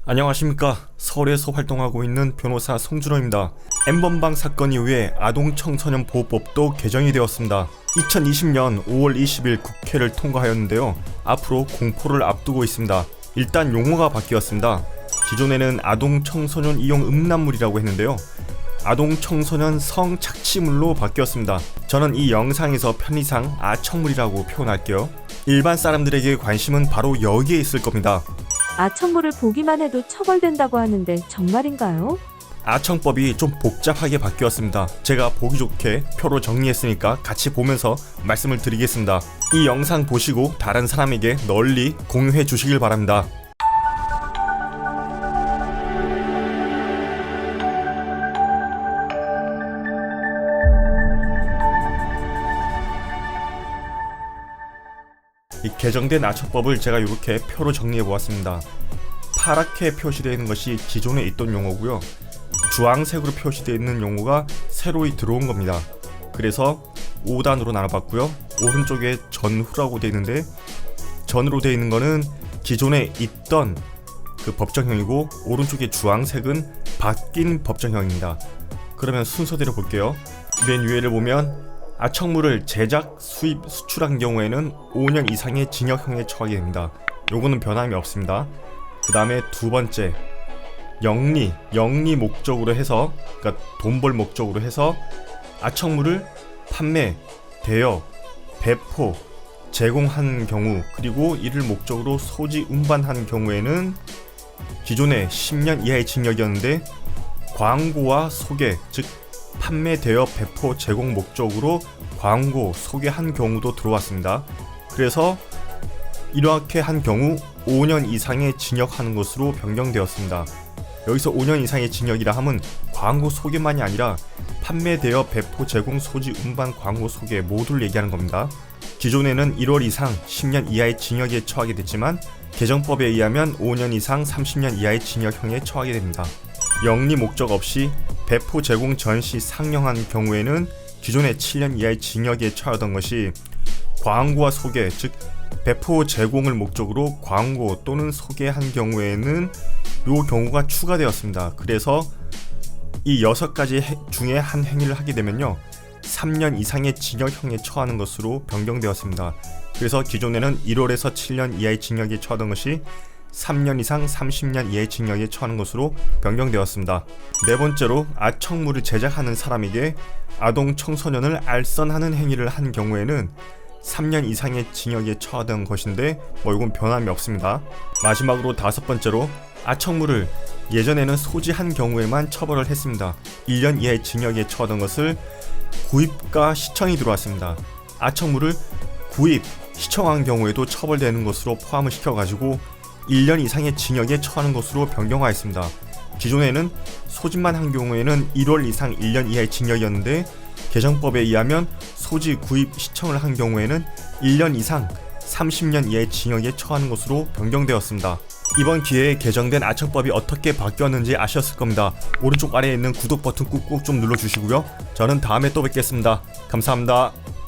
안녕하십니까. 서울에서 활동하고 있는 변호사 송준호입니다. N번방 사건 이후에 아동청소년 보호법도 개정이 되었습니다. 2020년 5월 20일 국회를 통과하였는데요. 앞으로 공포를 앞두고 있습니다. 일단 용어가 바뀌었습니다. 기존에는 아동청소년 이용 음란물이라고 했는데요. 아동청소년 성착취물로 바뀌었습니다. 저는 이 영상에서 편의상 아청물이라고 표현할게요. 일반 사람들에게 관심은 바로 여기에 있을 겁니다. 아청물을 보기만 해도 처벌된다고 하는데 정말인가요? 아청법이 좀 복잡하게 바뀌었습니다. 제가 보기 좋게 표로 정리했으니까 같이 보면서 말씀을 드리겠습니다. 이 영상 보시고 다른 사람에게 널리 공유해 주시길 바랍니다. 이 개정된 아청법을 제가 이렇게 표로 정리해 보았습니다. 파랗게 표시되어 있는 것이 기존에 있던 용어고요. 주황색으로 표시되어 있는 용어가 새로이 들어온 겁니다. 그래서 5단으로 나눠봤고요. 오른쪽에 전후라고 되어 있는데 전으로 되어 있는 거는 기존에 있던 그 법정형이고 오른쪽에 주황색은 바뀐 법정형입니다. 그러면 순서대로 볼게요. 맨 위에를 보면 아청물을 제작, 수입, 수출한 경우에는 5년 이상의 징역형에 처하게 됩니다. 요거는 변함이 없습니다. 그 다음에 두 번째, 영리 목적으로 해서, 그러니까 돈 벌 목적으로 해서 아청물을 판매, 대여, 배포, 제공한 경우, 그리고 이를 목적으로 소지, 운반한 경우에는 기존에 10년 이하의 징역이었는데 광고와 소개, 즉 판매, 대여, 배포, 제공 목적으로 광고, 소개한 경우도 들어왔습니다. 그래서 이렇게 한 경우 5년 이상의 징역하는 것으로 변경되었습니다. 여기서 5년 이상의 징역이라 함은 광고 소개만이 아니라 판매, 대여, 배포, 제공, 소지, 운반, 광고, 소개 모두를 얘기하는 겁니다. 기존에는 1월 이상 10년 이하의 징역에 처하게 됐지만 개정법에 의하면 5년 이상 30년 이하의 징역형에 처하게 됩니다. 영리 목적 없이 배포, 제공, 전시, 상영한 경우에는 기존에 7년 이하의 징역에 처하던 것이 광고와 소개, 즉 배포, 제공을 목적으로 광고 또는 소개한 경우에는 이 경우가 추가되었습니다. 그래서 이 6가지 중에 한 행위를 하게 되면요 3년 이상의 징역형에 처하는 것으로 변경되었습니다. 그래서 기존에는 1월에서 7년 이하의 징역에 처하던 것이 3년 이상 30년 이하의 징역에 처하는 것으로 변경되었습니다. 네 번째로 아청물을 제작하는 사람에게 아동 청소년을 알선하는 행위를 한 경우에는 3년 이상의 징역에 처하던 것인데 이건 변함이 없습니다. 마지막으로 다섯 번째로 아청물을 예전에는 소지한 경우에만 처벌을 했습니다. 1년 이하의 징역에 처하던 것을 구입과 시청이 들어왔습니다. 아청물을 구입, 시청한 경우에도 처벌되는 것으로 포함을 시켜가지고 1년 이상의 징역에 처하는 것으로 변경하였습니다. 기존에는 소집만 한 경우에는 1월 이상 1년 이하의 징역이었는데 개정법에 의하면 소지, 구입, 시청을 한 경우에는 1년 이상 30년 이하의 징역에 처하는 것으로 변경되었습니다. 이번 기회에 개정된 아청법이 어떻게 바뀌었는지 아셨을 겁니다. 오른쪽 아래에 있는 구독 버튼 꾹꾹 좀 눌러주시고요. 저는 다음에 또 뵙겠습니다. 감사합니다.